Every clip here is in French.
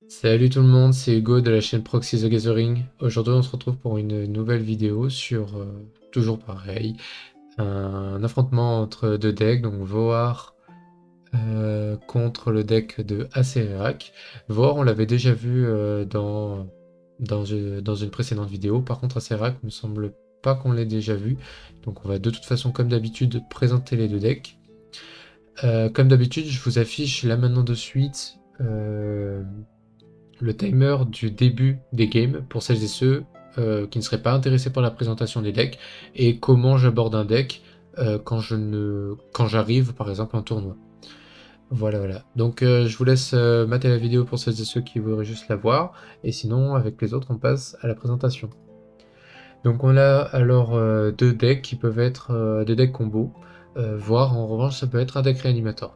Salut tout le monde, c'est Hugo de la chaîne Proxy the Gathering. Aujourd'hui on se retrouve pour une nouvelle vidéo sur, toujours pareil, un affrontement entre deux decks, donc Voar contre le deck de Acererak. Voar on l'avait déjà vu dans une précédente vidéo, par contre Acererak il me semble pas qu'on l'ait déjà vu, donc on va de toute façon comme d'habitude présenter les deux decks. Comme d'habitude je vous affiche là maintenant de suite le timer du début des games pour celles et ceux qui ne seraient pas intéressés par la présentation des decks et comment j'aborde un deck quand j'arrive par exemple en tournoi. Voilà. Donc je vous laisse mater la vidéo pour celles et ceux qui voudraient juste la voir et sinon avec les autres on passe à la présentation. Donc on a alors deux decks qui peuvent être des decks combo, voire en revanche ça peut être un deck réanimator.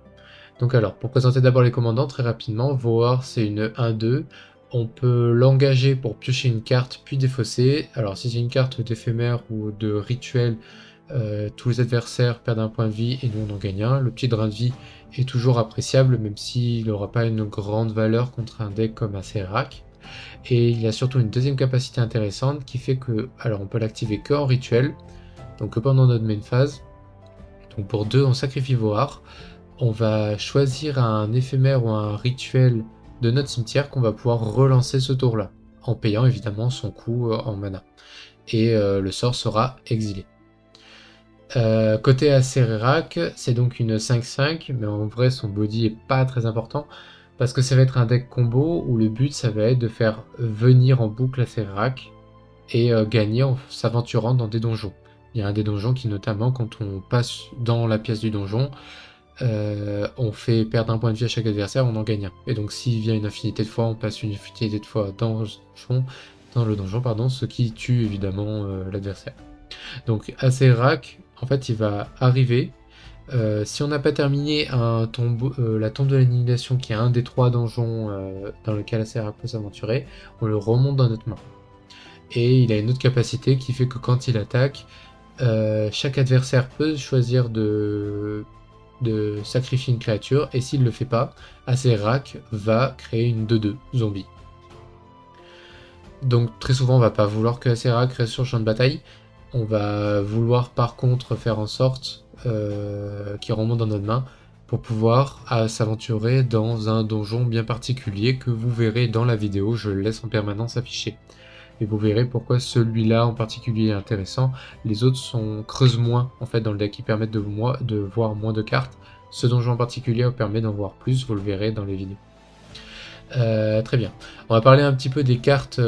Donc alors, pour présenter d'abord les commandants très rapidement, Voar c'est une 1-2, on peut l'engager pour piocher une carte puis défausser. Alors si c'est une carte d'éphémère ou de rituel, tous les adversaires perdent un point de vie et nous on en gagne un. Le petit drain de vie est toujours appréciable même s'il n'aura pas une grande valeur contre un deck comme Acererak. Et il a surtout une deuxième capacité intéressante qui fait que, alors on peut l'activer que en rituel, donc que pendant notre main phase. Donc pour 2 on sacrifie Voar. On va choisir un éphémère ou un rituel de notre cimetière qu'on va pouvoir relancer ce tour-là, en payant évidemment son coût en mana. Et le sort sera exilé. Côté Acererak, c'est donc une 5-5, mais en vrai son body est pas très important, parce que ça va être un deck combo où le but ça va être de faire venir en boucle Acererak et gagner en s'aventurant dans des donjons. Il y a un des donjons qui notamment quand on passe dans la pièce du donjon, on fait perdre un point de vie à chaque adversaire, on en gagne un. Et donc s'il vient une infinité de fois, on passe une infinité de fois dans le donjon, pardon, ce qui tue évidemment l'adversaire. Donc Acererak, en fait, il va arriver. Si on n'a pas terminé la tombe de l'annihilation, qui est un des 3 donjons dans lequel Acererak peut s'aventurer, on le remonte dans notre main. Et il a une autre capacité qui fait que quand il attaque, chaque adversaire peut choisir de sacrifier une créature, et s'il ne le fait pas, Acererak va créer une 2-2 zombie. Donc très souvent on va pas vouloir que Acererak reste sur le champ de bataille, on va vouloir par contre faire en sorte qu'il remonte dans notre main pour pouvoir s'aventurer dans un donjon bien particulier que vous verrez dans la vidéo, je le laisse en permanence affiché. Et vous verrez pourquoi celui-là en particulier est intéressant. Les autres creusent moins en fait dans le deck, qui permettent de voir moins de cartes. Ce donjon en particulier permet d'en voir plus, vous le verrez dans les vidéos. Très bien. On va parler un petit peu des cartes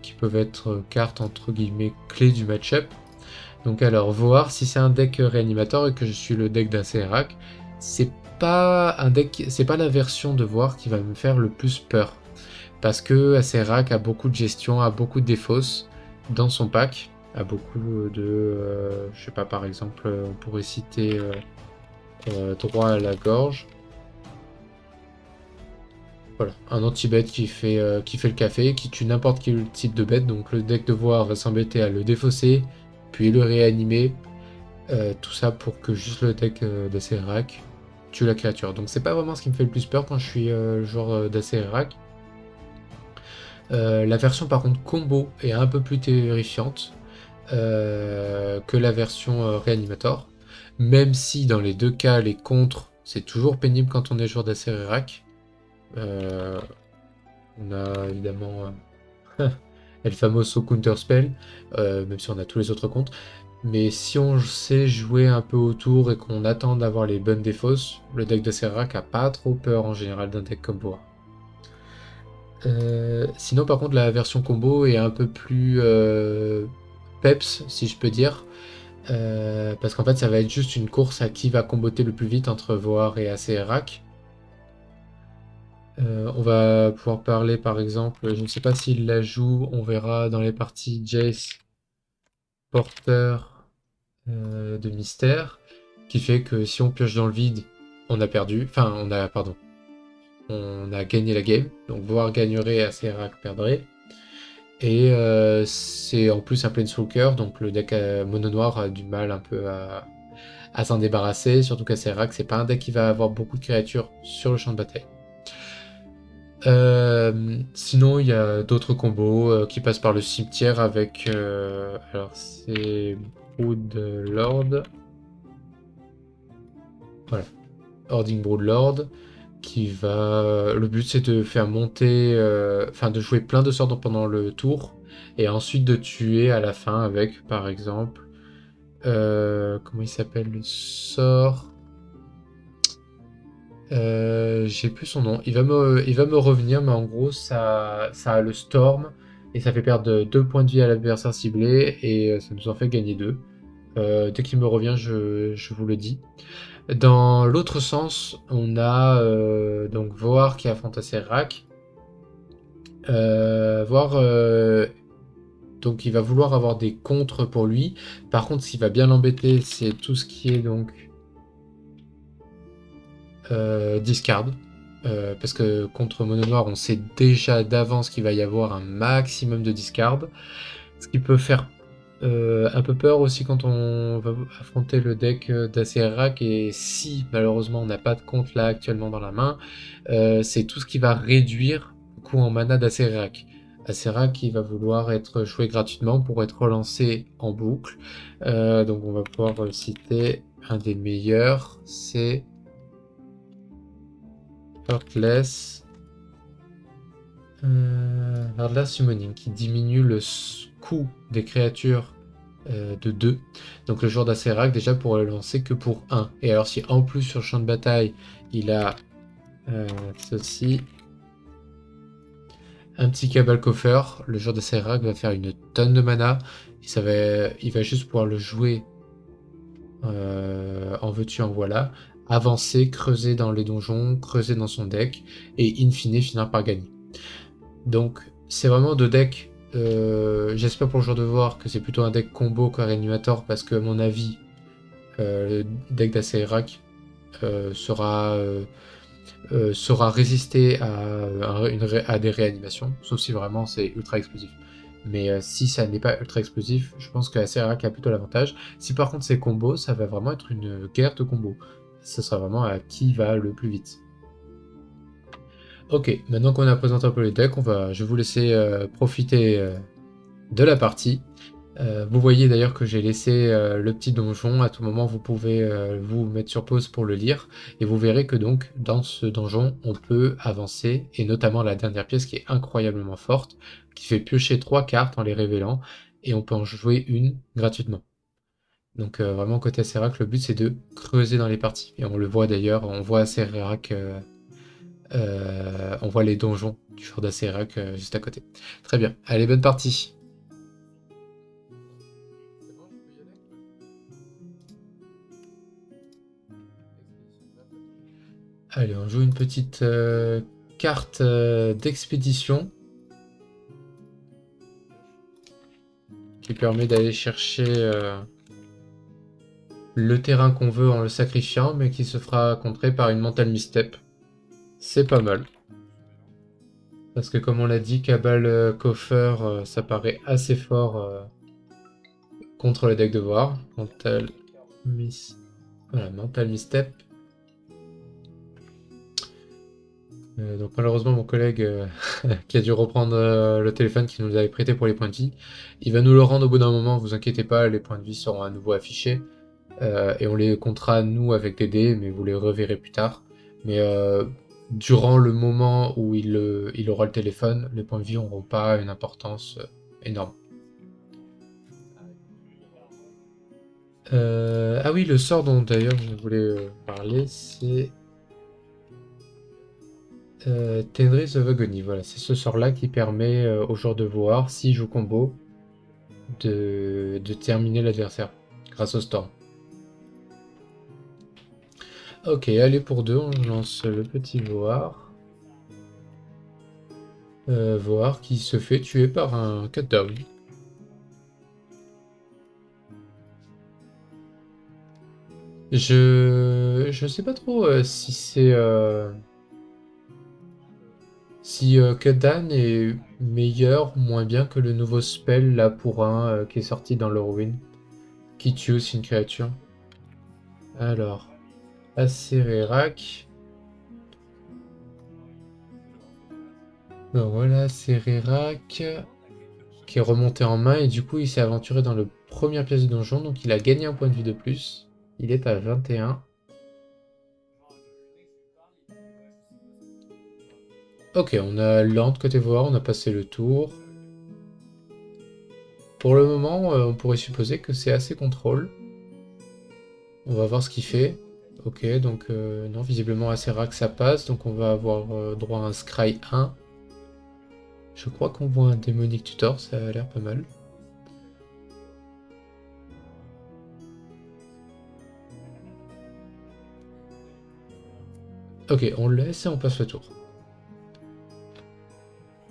qui peuvent être cartes entre guillemets clés du match-up. Donc alors, voir si c'est un deck réanimateur et que je suis le deck d'Acererak, c'est pas la version de voir qui va me faire le plus peur. Parce que Acererak a beaucoup de gestion, a beaucoup de défausses dans son pack, a beaucoup je sais pas, par exemple, on pourrait citer droit à la gorge. Voilà, un anti-bête qui fait le café, qui tue n'importe quel type de bête, donc le deck de voir va s'embêter à le défausser, puis le réanimer, tout ça pour que juste le deck d'Acererak tue la créature. Donc c'est pas vraiment ce qui me fait le plus peur quand je suis le joueur d'Acererak. La version par contre combo est un peu plus terrifiante que la version Reanimator, même si dans les deux cas les contres c'est toujours pénible quand on est joueur d'Acererak. On a évidemment El Famoso Counterspell, même si on a tous les autres contres. Mais si on sait jouer un peu autour et qu'on attend d'avoir les bonnes défausses, le deck d'Acererak a pas trop peur en général d'un deck comme Boa. Sinon, par contre, la version combo est un peu plus peps, si je peux dire. Parce qu'en fait, ça va être juste une course à qui va comboter le plus vite entre Voar et Acererak. On va pouvoir parler, par exemple, je ne sais pas s'il la joue, on verra dans les parties Jace, porteur de mystère, qui fait que si on pioche dans le vide, on a perdu. Enfin, on a gagné la game. Donc, Voar gagnerait et Acererak perdrait. Et c'est en plus un Planeswalker, donc le deck mono noir a du mal un peu à s'en débarrasser, surtout qu'Acererak c'est pas un deck qui va avoir beaucoup de créatures sur le champ de bataille. Sinon, il y a d'autres combos qui passent par le cimetière avec... alors, c'est Broodlord. Voilà, Hording Broodlord. Qui va... Le but, c'est de faire monter... Enfin, de jouer plein de sorts pendant le tour. Et ensuite de tuer à la fin avec, par exemple... comment il s'appelle le sort? J'ai plus son nom. Il va me revenir, mais en gros, ça a le Storm et ça fait perdre 2 points de vie à l'adversaire ciblé et ça nous en fait gagner 2. Dès qu'il me revient, je vous le dis. Dans l'autre sens, on a donc Voar qui affronte Acererak. Voar, donc il va vouloir avoir des contres pour lui. Par contre, ce qui va bien l'embêter, c'est tout ce qui est donc discard. Parce que contre Mono Noir, on sait déjà d'avance qu'il va y avoir un maximum de discard. Ce qui peut faire un peu peur aussi quand on va affronter le deck d'Acererak. Et si malheureusement on n'a pas de compte là actuellement dans la main, c'est tout ce qui va réduire le coût en mana d'Acererak. Acererak qui va vouloir être joué gratuitement pour être relancé en boucle. Donc on va pouvoir citer un des meilleurs, c'est Heartless. Heartless Summoning qui diminue le coût des créatures de 2. Donc le joueur d'Acererak déjà pourrait le lancer que pour 1. Et alors si en plus sur le champ de bataille il a ceci, un petit Cabal Coffer, le joueur d'Acererak va faire une tonne de mana. Et il va juste pouvoir le jouer en veux-tu en voilà, avancer, creuser dans les donjons, creuser dans son deck et in fine finir par gagner. Donc c'est vraiment deux decks. J'espère pour le jour de voir que c'est plutôt un deck combo qu'Arenuator parce que à mon avis le deck d'Acererak saura résister à des réanimations, sauf si vraiment c'est ultra explosif. Mais si ça n'est pas ultra explosif, je pense que Acererak a plutôt l'avantage. Si par contre c'est combo, ça va vraiment être une guerre de combo. Ça sera vraiment à qui va le plus vite. Ok, maintenant qu'on a présenté un peu les decks, je vais vous laisser profiter de la partie. Vous voyez d'ailleurs que j'ai laissé le petit donjon. À tout moment, vous pouvez vous mettre sur pause pour le lire. Et vous verrez que donc, dans ce donjon, on peut avancer. Et notamment la dernière pièce qui est incroyablement forte, qui fait piocher 3 cartes en les révélant. Et on peut en jouer une gratuitement. Donc vraiment, côté Acererak, le but c'est de creuser dans les parties. Et on le voit d'ailleurs, on voit Acererak... on voit les donjons du joueur d'Acererak juste à côté. Très bien. Allez, bonne partie. Allez, on joue une petite carte d'expédition qui permet d'aller chercher le terrain qu'on veut en le sacrifiant, mais qui se fera contrer par une Mental Misstep. C'est pas mal. Parce que comme on l'a dit, Cabal Coffer, ça paraît assez fort contre le deck de War. Voilà, Mental Misstep. Donc malheureusement mon collègue qui a dû reprendre le téléphone qui nous avait prêté pour les points de vie, il va nous le rendre au bout d'un moment, vous inquiétez pas, les points de vie seront à nouveau affichés et on les comptera nous avec des dés, mais vous les reverrez plus tard. Mais durant le moment où il aura le téléphone, les points de vie n'auront pas une importance énorme. Ah oui, le sort dont d'ailleurs je voulais parler, c'est Tenris of Agony, voilà, c'est ce sort-là qui permet au joueur de voir, s'il joue combo, de terminer l'adversaire grâce au Storm. Ok, allez pour deux, on lance le petit Voar. Voar qui se fait tuer par un cut-down. Je sais pas trop si c'est... si Cut-down est meilleur ou moins bien que le nouveau spell là pour un qui est sorti dans l'Horrowin, qui tue aussi une créature. Alors, Acererak. Donc voilà, c'est Rerak qui est remonté en main et du coup il s'est aventuré dans le première pièce du donjon, donc il a gagné un point de vue de plus. Il est à 21. Ok, on a Land côté voir, on a passé le tour. Pour le moment, on pourrait supposer que c'est assez contrôle. On va voir ce qu'il fait. Ok, donc non, visiblement assez rare que ça passe, donc on va avoir droit à un Scry 1. Je crois qu'on voit un Démonique Tutor, ça a l'air pas mal. Ok, on le laisse et on passe le tour.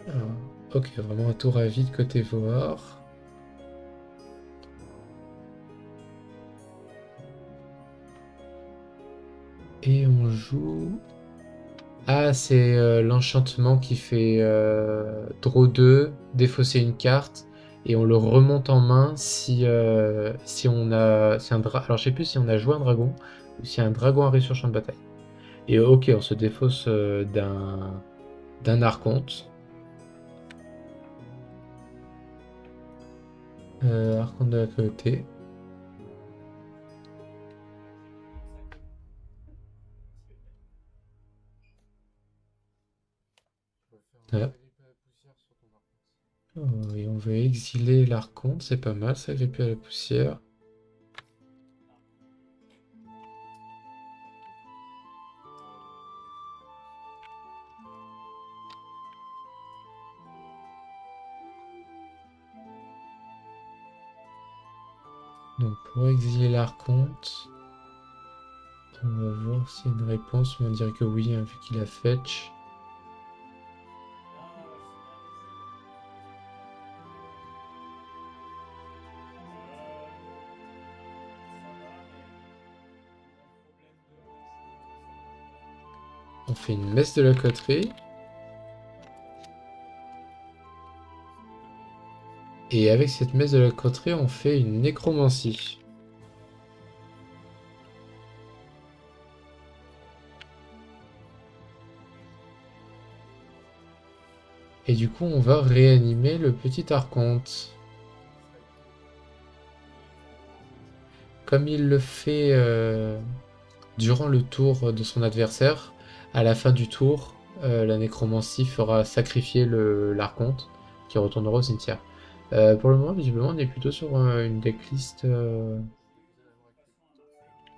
Alors, ok, vraiment un tour à vide côté voir. Et on joue... Ah, c'est l'enchantement qui fait draw 2, défausser une carte, et on le remonte en main si on a... Alors je sais plus si on a joué un dragon, ou si un dragon arrive sur champ de bataille. Et ok, on se défausse d'un archonte. Archonte de la côté. Ah. Oh, et on veut exiler l'archonte, c'est pas mal, ça gripper à la poussière. Donc pour exiler l'archonte, on va voir s'il y a une réponse, mais on dirait que oui, hein, vu qu'il a fetch. On fait une messe de la coterie. Et avec cette messe de la coterie, on fait une nécromancie. Et du coup, on va réanimer le petit archonte. Comme il le fait durant le tour de son adversaire, à la fin du tour, la nécromancie fera sacrifier l'archonte, qui retournera au cimetière. Pour le moment, visiblement, on est plutôt sur une decklist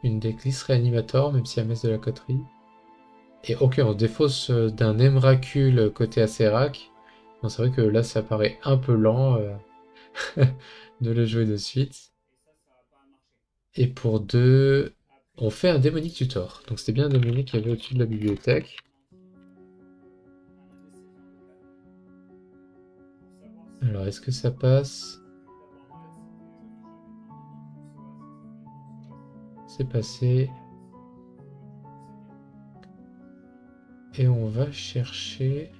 réanimator, même si y a messe de la coterie. Et ok, on se défausse d'un Emrakul côté Acerac. Bon, c'est vrai que là, ça paraît un peu lent de le jouer de suite. Et pour 2, on fait un démonique tutor. Donc c'était bien un démonique qui avait au-dessus de la bibliothèque. Alors, est-ce que ça passe? C'est passé. Et on va chercher...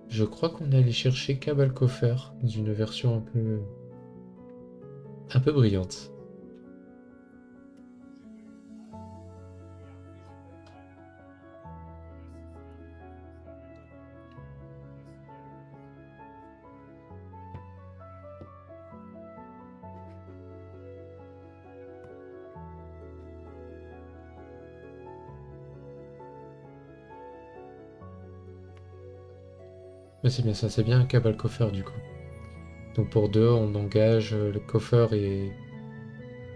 Je crois qu'on est allé chercher Cabal Coffer dans une version un peu brillante. Mais c'est bien ça, c'est bien un Cabal Coffer du coup. Donc pour 2, on engage le Coffer et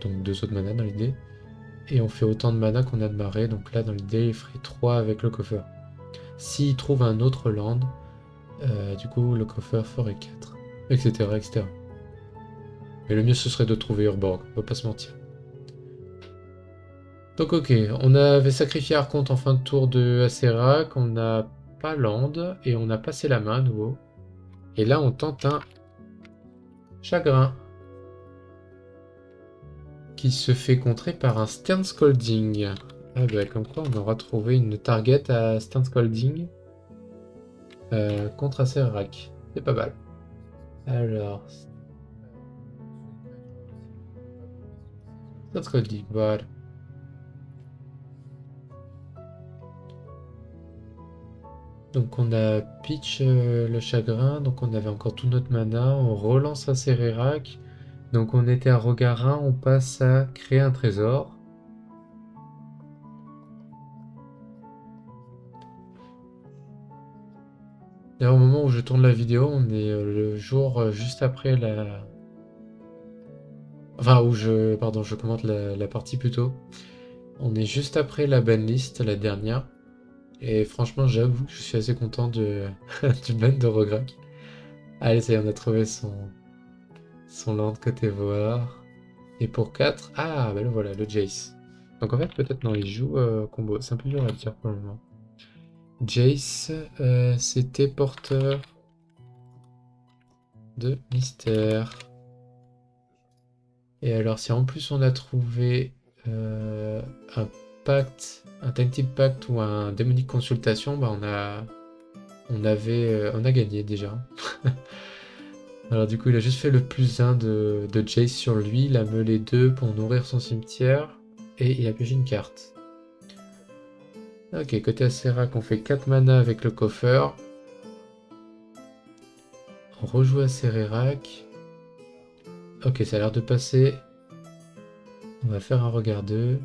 donc 2 autres mana dans l'idée. Et on fait autant de mana qu'on a de marée, donc là dans l'idée il ferait 3 avec le Coffer. S'il trouve un autre land, du coup le Coffer ferait 4, etc. etc. Mais le mieux ce serait de trouver Urborg, on va pas se mentir. Donc ok, on avait sacrifié Archonte en fin de tour de Acerac, on n'a pas land, et on a passé la main à nouveau. Et là on tente un chagrin, qui se fait contrer par un Stern Scolding. Ah bah comme quoi on aura trouvé une target à Stern Scolding contre Acerac. C'est pas mal. Alors, Stern Scolding, voilà. Donc on a Peach le chagrin, donc on avait encore tout notre mana, on relance à Sererac. Donc on était à Rogarin, on passe à créer un trésor. D'ailleurs au moment où je tourne la vidéo, on est le jour juste après la... Enfin où Pardon, je commente la partie plus tôt. On est juste après la banlist, la dernière. Et franchement j'avoue que je suis assez content du ban de Rograk. Allez, ça y est, on a trouvé son land côté voir. Et pour 4, ah, bah le voilà, le Jace. Donc en fait, peut-être non, il joue combo. C'est un peu dur à dire pour le moment. Jace, c'était porteur de mystère. Et alors, si en plus on a trouvé un pacte, un Tainted Pact ou un démonique consultation, bah on a gagné déjà. Alors du coup, il a juste fait le plus 1 de Jace sur lui, il a meulé 2 pour nourrir son cimetière, et il a pioché une carte. Ok, côté Acerac, on fait 4 mana avec le coffer. On rejoue Acerac. Ok, ça a l'air de passer. On va faire un regard 2.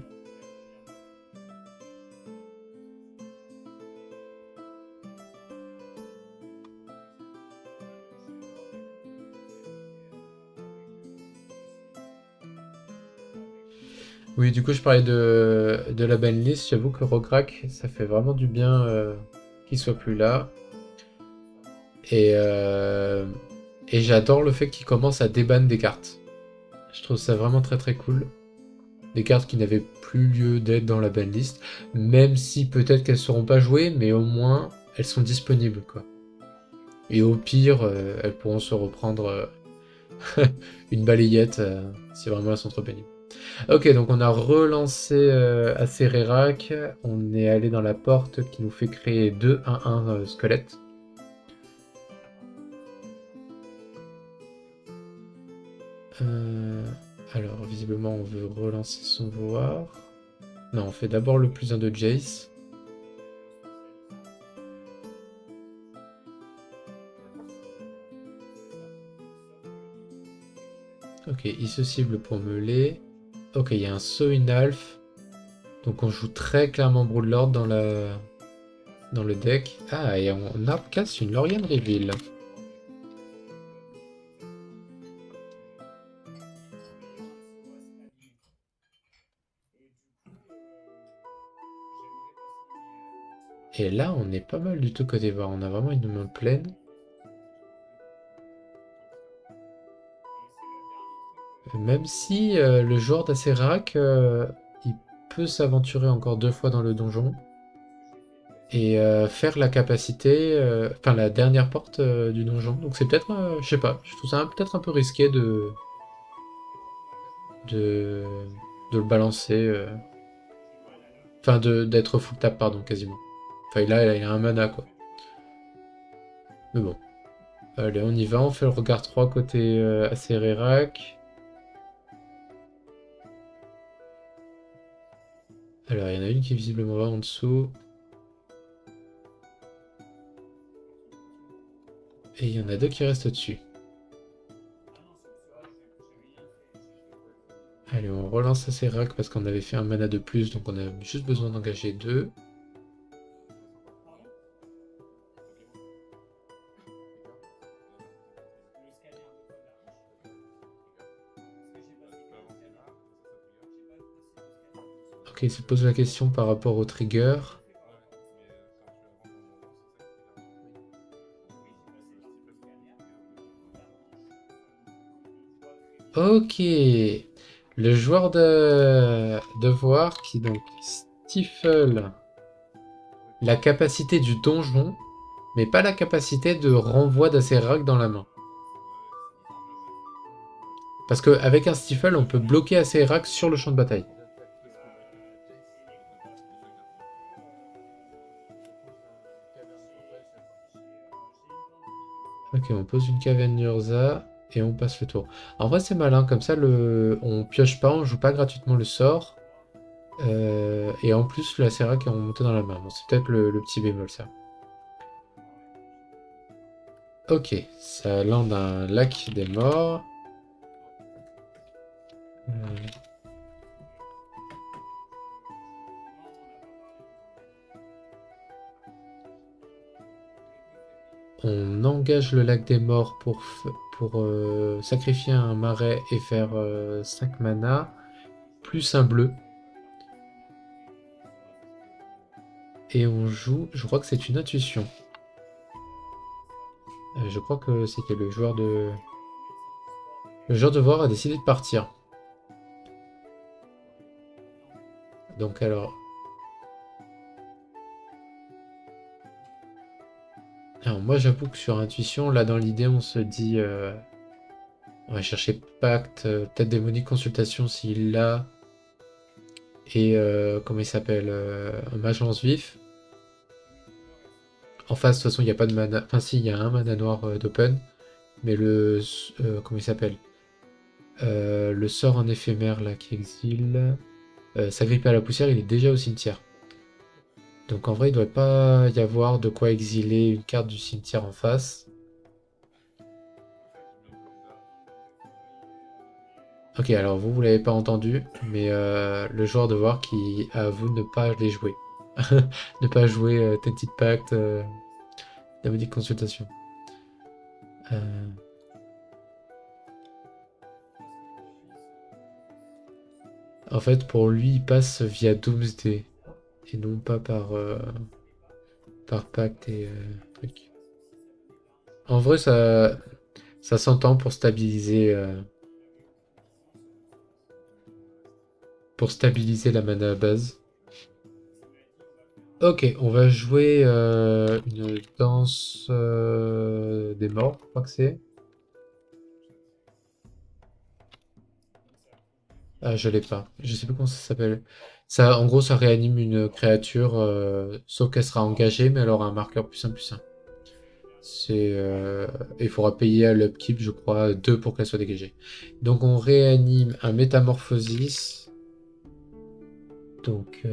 Oui, du coup, je parlais de la banlist. J'avoue que Rograk, ça fait vraiment du bien qu'il soit plus là. Et, euh, et j'adore le fait qu'il commence à déban des cartes. Je trouve ça vraiment très très cool. Des cartes qui n'avaient plus lieu d'être dans la banlist. Même si peut-être qu'elles ne seront pas jouées, mais au moins elles sont disponibles, quoi. Et au pire, elles pourront se reprendre une balayette si vraiment elles sont trop pénibles. Ok, donc on a relancé Acerac, on est allé dans la porte qui nous fait créer 2-1-1 squelette. Euh, alors, visiblement, on veut relancer son voir. Non, on fait d'abord le plus 1 de Jace. Ok, il se cible pour meuler. Ok, il y a un saut Inalf. Donc on joue très clairement Broodlord dans le deck. Ah, et on casse une Lorian Reveal. Et là, on est pas mal du tout côté voir. On a vraiment une main pleine. Même si le joueur d'Acerac, il peut s'aventurer encore 2 fois dans le donjon. Et faire la capacité, enfin la dernière porte du donjon. Donc c'est peut-être, je sais pas, je trouve ça peut-être un peu risqué de, de le balancer. Enfin, d'être full tap, pardon, quasiment. Enfin, il a un mana, quoi. Mais bon. Allez, on y va, on fait le regard 3 côté Acerac. Alors, il y en a une qui visiblement va en dessous. Et il y en a 2 qui restent au-dessus. Allez, on relance Acerac parce qu'on avait fait un mana de plus, donc on a juste besoin d'engager 2. Ok, il se pose la question par rapport au trigger. Ok. Le joueur de voir qui donc stifle la capacité du donjon, mais pas la capacité de renvoi d'Acerac dans la main. Parce qu'avec un stifle, on peut bloquer Acerac sur le champ de bataille. Ok, on pose une caverne Urza et on passe le tour. En vrai, c'est malin, comme ça, on pioche pas, on joue pas gratuitement le sort. Et en plus, la Acerac est remontée dans la main. Bon, c'est peut-être le petit bémol, ça. Ok, ça lande un lac des morts. On engage le lac des morts pour sacrifier un marais et faire 5 mana, plus un bleu. Et on joue, je crois que c'est une intuition. Je crois que c'était le joueur de... Le joueur de voir a décidé de partir. Donc alors... Alors moi j'avoue que sur intuition, là dans l'idée on se dit... on va chercher pacte, peut-être démonique consultation s'il l'a. Et comment il s'appelle un mage lance-vif. En face, de toute façon, il n'y a pas de mana. Enfin, si, il y a un mana noir d'open. Mais comment il s'appelle le sort en éphémère là qui exile. S'agripper à la poussière, il est déjà au cimetière. Donc en vrai, il ne doit pas y avoir de quoi exiler une carte du cimetière en face. Ok, alors vous l'avez pas entendu, mais le joueur de voir qui avoue ne pas les jouer. Ne pas jouer Tented Pact, Diabolique Consultation. Euh, En fait, pour lui, il passe via Doomsday et non pas par Pact et truc. En vrai, ça s'entend pour stabiliser la mana base. Ok, on va jouer une danse des morts, je crois que c'est. Ah, je l'ai pas. Je sais plus comment ça s'appelle. Ça, en gros, ça réanime une créature, sauf qu'elle sera engagée, mais elle aura un marqueur +1/+1. Il faudra payer à l'upkeep, je crois, 2 pour qu'elle soit dégagée. Donc on réanime un Métamorphosis. Donc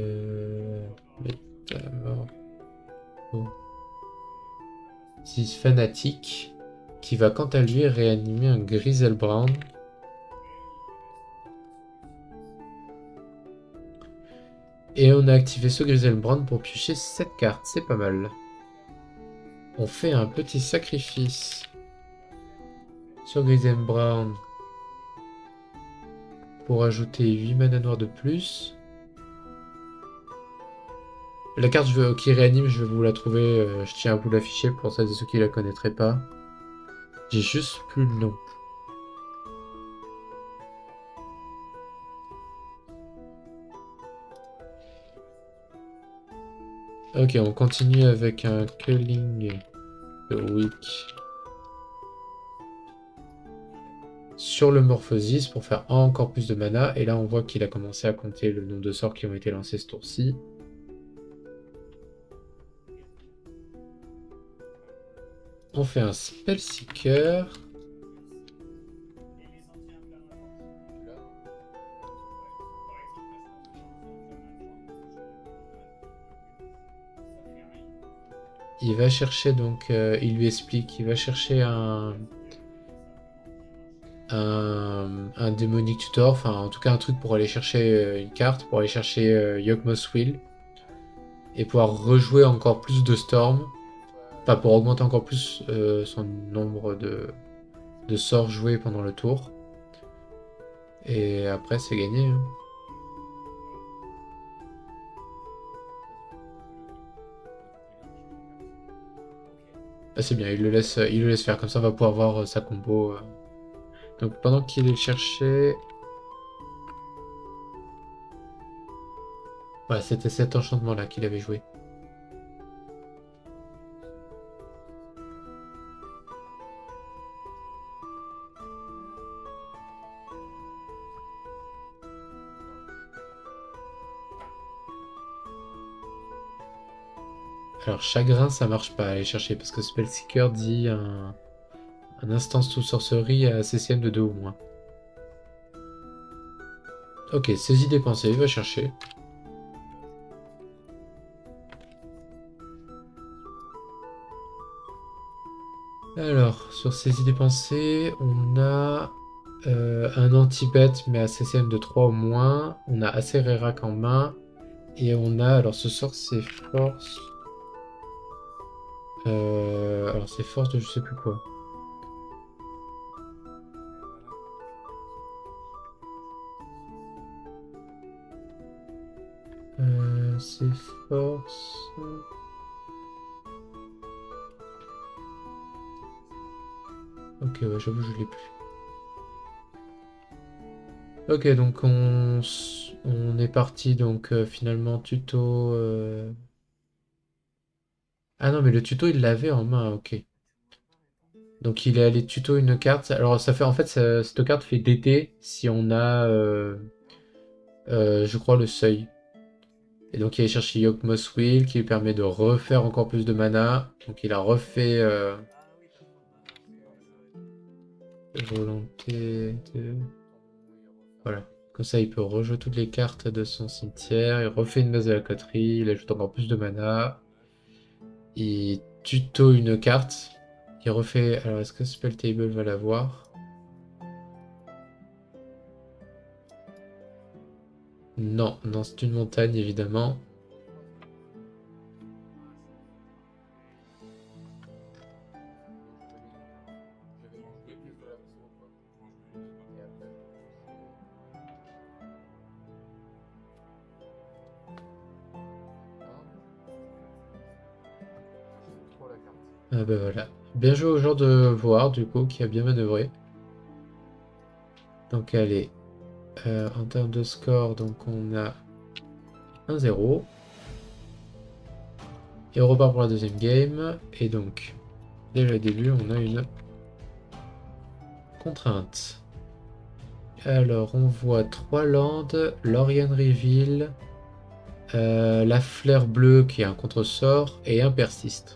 Métamorphosis fanatique, qui va quant à lui réanimer un Griselbrand. Et on a activé ce Griselbrand pour piocher 7 cartes, c'est pas mal. On fait un petit sacrifice sur Griselbrand pour ajouter 8 mana noirs de plus. La carte qui réanime, je vais vous la trouver, je tiens à vous l'afficher pour celles et ceux qui la connaîtraient pas. J'ai juste plus le nom. Ok, on continue avec un Culling Weak sur le Morphosis pour faire encore plus de mana. Et là, on voit qu'il a commencé à compter le nombre de sorts qui ont été lancés ce tour-ci. On fait un Spellseeker. Il va chercher donc, il lui explique, il va chercher un démonique tutor, enfin en tout cas un truc pour aller chercher une carte, pour aller chercher Yawgmoth's Will, et pouvoir rejouer encore plus de Storm, enfin pour augmenter encore plus son nombre de sorts joués pendant le tour. Et après c'est gagné. Hein. Ah, c'est bien, il le laisse faire, comme ça on va pouvoir voir sa combo. Donc pendant qu'il est cherché... Ouais, c'était cet enchantement là qu'il avait joué. Alors chagrin ça marche pas à aller chercher parce que Spellseeker dit un instance sous sorcerie à CCM de 2 ou moins. Ok, saisie dépensée, il va chercher. Alors, sur ces idées pensées, on a un anti-bet, mais à CCM de 3 au moins. On a Acererak en main. Et on a, alors ce sort c'est force. Alors c'est force de je sais plus quoi. C'est force. Ok, ouais, j'avoue, je l'ai plus. Ok, donc on est parti, donc finalement, tuto. Ah non, mais le tuto, il l'avait en main, ok. Donc il est allé tuto une carte. Alors ça fait, en fait, cette carte fait DT si on a, je crois, le seuil. Et donc il est allé chercher Yawgmoth Will qui lui permet de refaire encore plus de mana. Donc il a refait volonté de... Voilà. Comme ça il peut rejouer toutes les cartes de son cimetière. Il refait une base de la coterie. Il ajoute encore plus de mana. Il tuto une carte. Il refait... Alors est-ce que Spell Table va l'avoir? Non, non c'est une montagne évidemment. Ah bah voilà. Bien joué au joueur de voir du coup qui a bien manœuvré. Donc allez, en termes de score, donc on a 1-0. Et on repart pour la deuxième game. Et donc, dès le début, on a une contrainte. Alors, on voit 3 landes, Lorien Reveal, la fleur bleue qui est un contre-sort, et un persiste.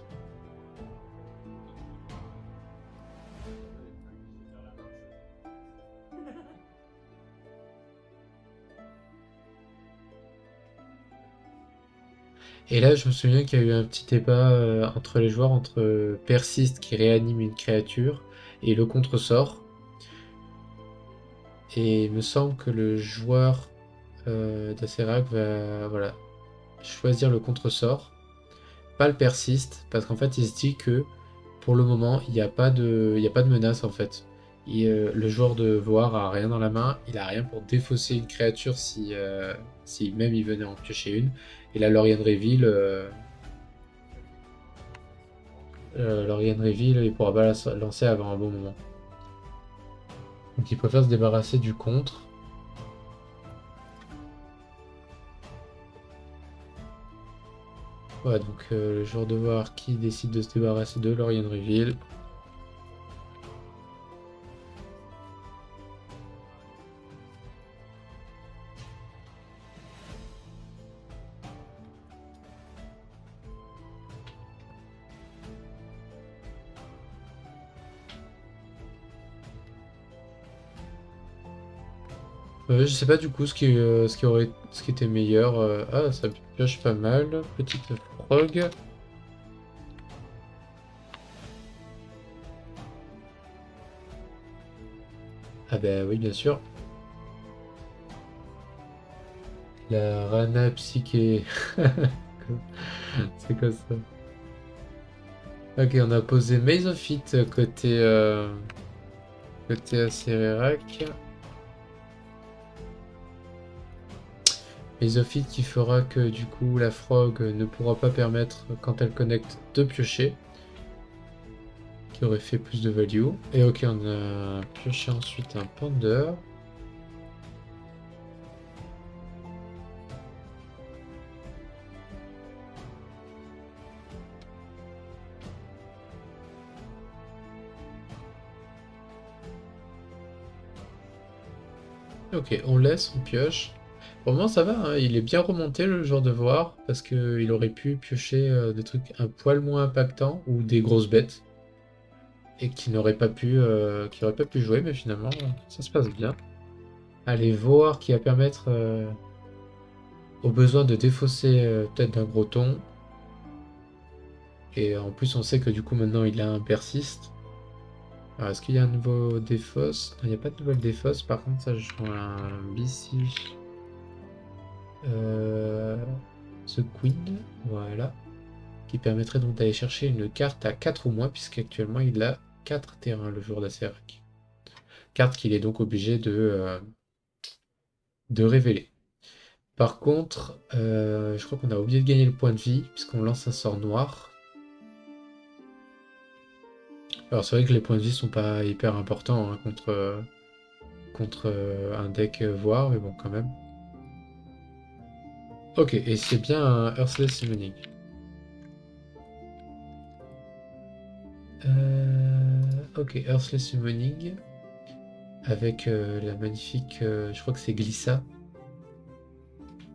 Et là, je me souviens qu'il y a eu un petit débat entre les joueurs, entre persiste qui réanime une créature, et le contre-sort. Et il me semble que le joueur d'Acerac va voilà, choisir le contre-sort, pas le persiste, parce qu'en fait, il se dit que pour le moment, il y a pas de menace en fait. Le joueur de voir a rien dans la main, il a rien pour défausser une créature si même il venait en piocher une. Et là, Lorien Reveal, il pourra pas la lancer avant un bon moment. Donc il préfère se débarrasser du contre. Voilà, donc le joueur de voir qui décide de se débarrasser de Lorien Reveal. Je sais pas du coup ce qui était meilleur. Ah, ça pioche pas mal. Petite frog. Ah bah oui, bien sûr. La Rana psyché. C'est quoi ça? Ok, on a posé Maze of It côté Acerac. Maze of It qui fera que du coup la frog ne pourra pas permettre quand elle connecte de piocher. Qui aurait fait plus de value. Et ok, on a pioché ensuite un Ponder. Ok, on laisse, on pioche. Pour moi, ça va, hein, il est bien remonté le genre de voir, parce qu'il aurait pu piocher des trucs un poil moins impactants ou des grosses bêtes, et qui n'aurait pas pu jouer, mais finalement, ça se passe bien. Allez, voir qui va permettre au besoin de défausser peut-être d'un gros ton. Et en plus, on sait que du coup, maintenant, il a un persiste. Alors, est-ce qu'il y a un nouveau défausse? Non, il n'y a pas de nouvelle défausse. Par contre, ça, je joue un BC. The Queen, voilà. Qui permettrait donc d'aller chercher une carte à 4 ou moins, puisqu'actuellement il a 4 terrains le jour d'Acerec. Carte qu'il est donc obligé de révéler. Par contre, je crois qu'on a oublié de gagner le point de vie, puisqu'on lance un sort noir. Alors c'est vrai que les points de vie sont pas hyper importants hein, contre un deck voire, mais bon quand même. Ok, et c'est bien un Earthless Summoning. Ok, Earthless Summoning. Avec la magnifique, je crois que c'est Glissa.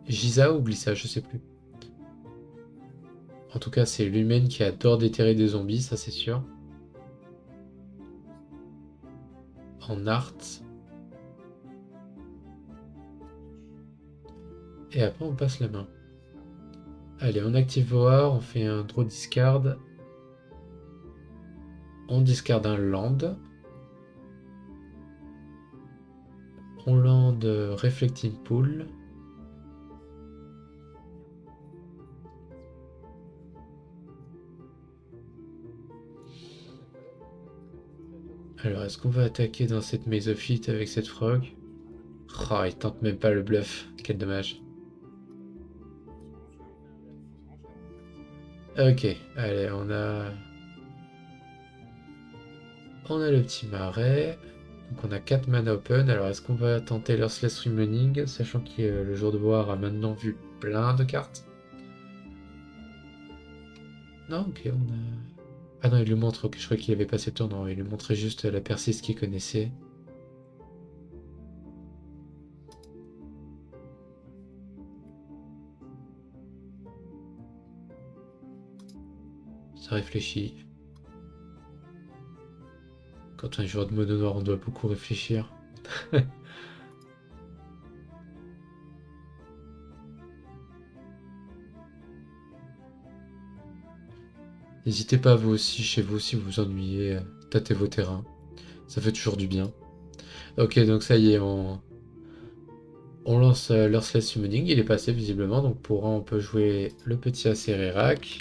Giza ou Glissa, je sais plus. En tout cas, c'est l'humaine qui adore déterrer des zombies, ça c'est sûr. En art. Et après, on passe la main. Allez, on active War, on fait un draw discard. On discard un land. On land Reflecting Pool. Alors, est-ce qu'on va attaquer dans cette Maze of Heat avec cette frog? Oh, il tente même pas le bluff. Quel dommage. Ok, allez, on a le petit marais. Donc on a 4 mana open. Alors est-ce qu'on va tenter Earthless Summoning, sachant que le jour de boire a maintenant vu plein de cartes? Non, ok, on a... Ah non, il lui montre, ok, je croyais qu'il avait passé le tour. Non, il lui montrait juste la persiste qu'il connaissait. Ça réfléchit. Quand on est joueur de mono noir, on doit beaucoup réfléchir. N'hésitez pas vous aussi, chez vous, si vous vous ennuyez, tâtez vos terrains. Ça fait toujours du bien. Ok, donc ça y est, on lance l'Earthless Summoning. Il est passé visiblement, donc pour un, on peut jouer le petit Acerarak.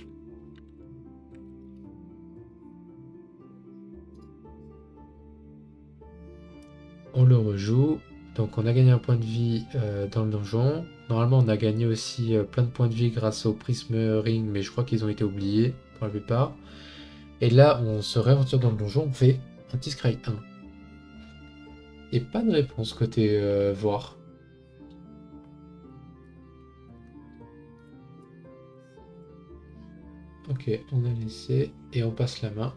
On le rejoue. Donc on a gagné un point de vie dans le donjon. Normalement on a gagné aussi plein de points de vie grâce au Prism Ring, mais je crois qu'ils ont été oubliés pour la plupart. Et là on se réaventure dans le donjon, on fait un petit scry 1. Et pas de réponse côté voir. Ok, on a laissé et on passe la main.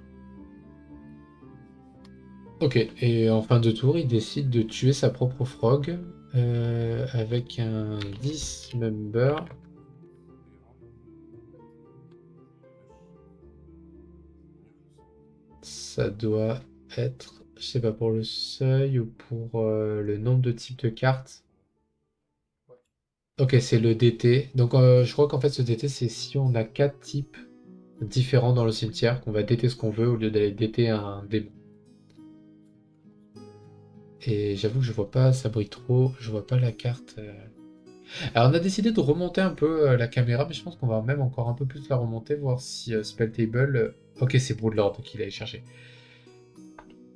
Ok, et en fin de tour, il décide de tuer sa propre frog avec un Dismember. Ça doit être, je sais pas, pour le seuil ou pour le nombre de types de cartes. Ok, c'est le DT. Donc je crois qu'en fait ce DT, c'est si on a 4 types différents dans le cimetière, qu'on va DT ce qu'on veut au lieu d'aller DT un démon. Et j'avoue que je vois pas, ça brille trop, je vois pas la carte. Alors on a décidé de remonter un peu la caméra, mais je pense qu'on va même encore un peu plus la remonter, voir si Spell Table... Ok, c'est Broodlord qu'il allait chercher.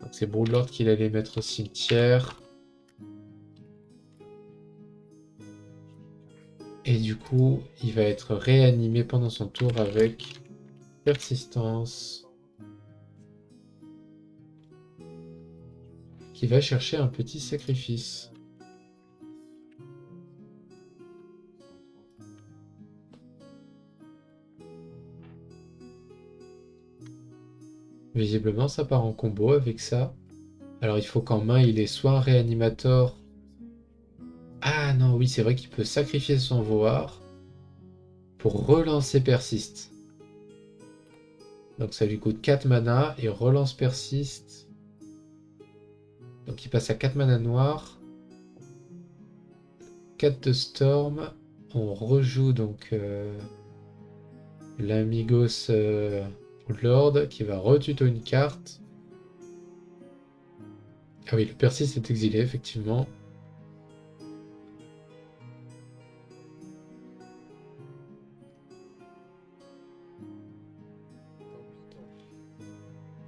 Donc c'est Broodlord qu'il allait mettre au cimetière. Et du coup, il va être réanimé pendant son tour avec persistance. Qui va chercher un petit sacrifice. Visiblement, ça part en combo avec ça. Alors il faut qu'en main, il ait soit un réanimator. Ah non, oui, c'est vrai qu'il peut sacrifier son Voar pour relancer persiste. Donc ça lui coûte 4 mana et relance persiste. Donc il passe à 4 mana noir. 4 de storm. On rejoue donc l'Amigos Lord qui va retuto une carte. Ah oui, le Percy s'est exilé, effectivement.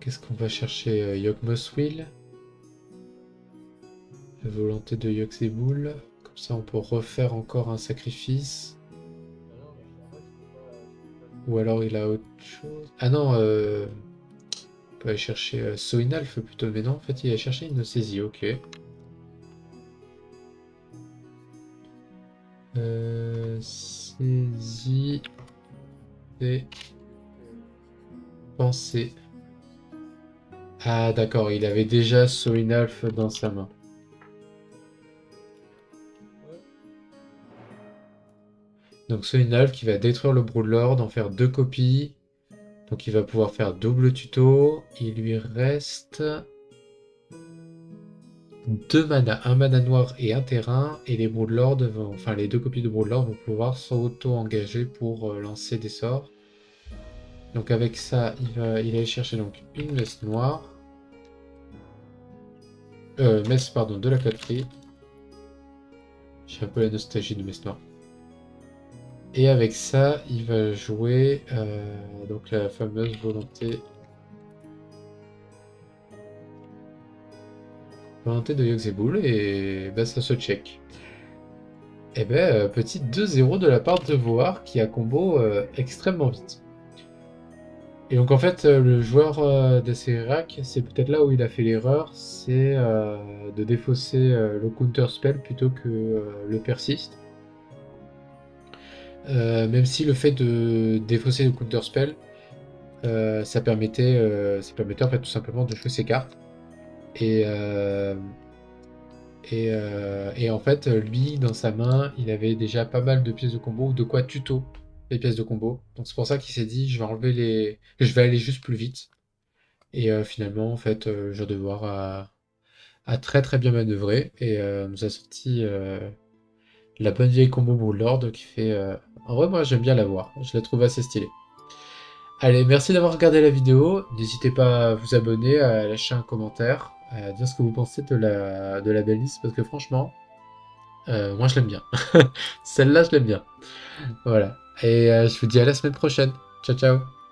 Qu'est-ce qu'on va chercher? Yogg-Mothswil. La volonté de Yogg-Saboul. Comme ça, on peut refaire encore un sacrifice. Ou alors il a autre chose. Ah non, on peut aller chercher Soinalf plutôt. Mais non, en fait, il a cherché une saisie, ok. Saisie et pensée. Ah d'accord, il avait déjà Soinalf dans sa main. Donc Soinalf qui va détruire le Broodlord, en faire 2 copies. Donc il va pouvoir faire double tuto. Il lui reste 2 mana, un mana noir et un terrain. Et les Broodlords vont, enfin les 2 copies de Broodlord vont pouvoir s'auto-engager pour lancer des sorts. Donc avec ça, il aller chercher donc une messe noire. Messe, pardon, de la coterie. J'ai un peu la nostalgie de messe noire. Et avec ça, il va jouer donc la fameuse volonté. Volonté de Yogg-Saboul et bah, ça se check. Et ben petit 2-0 de la part de Voar qui a combo extrêmement vite. Et donc en fait, le joueur d'Acerac, c'est peut-être là où il a fait l'erreur, c'est de défausser le counter spell plutôt que le persist. Même si le fait de défausser le counter spell, ça permettait en fait tout simplement de jouer ses cartes. Et, et en fait, lui, dans sa main, il avait déjà pas mal de pièces de combo, ou de quoi tuto les pièces de combo. Donc c'est pour ça qu'il s'est dit, je vais enlever les... Je vais aller juste plus vite. Et finalement, en fait, je vais devoir a très très bien manœuvré et nous a sorti la bonne vieille combo Lord qui fait... En vrai, moi, j'aime bien la voir. Je la trouve assez stylée. Allez, merci d'avoir regardé la vidéo. N'hésitez pas à vous abonner, à lâcher un commentaire, à dire ce que vous pensez de la belle liste, parce que franchement, moi, je l'aime bien. Celle-là, je l'aime bien. Voilà. Et je vous dis à la semaine prochaine. Ciao, ciao.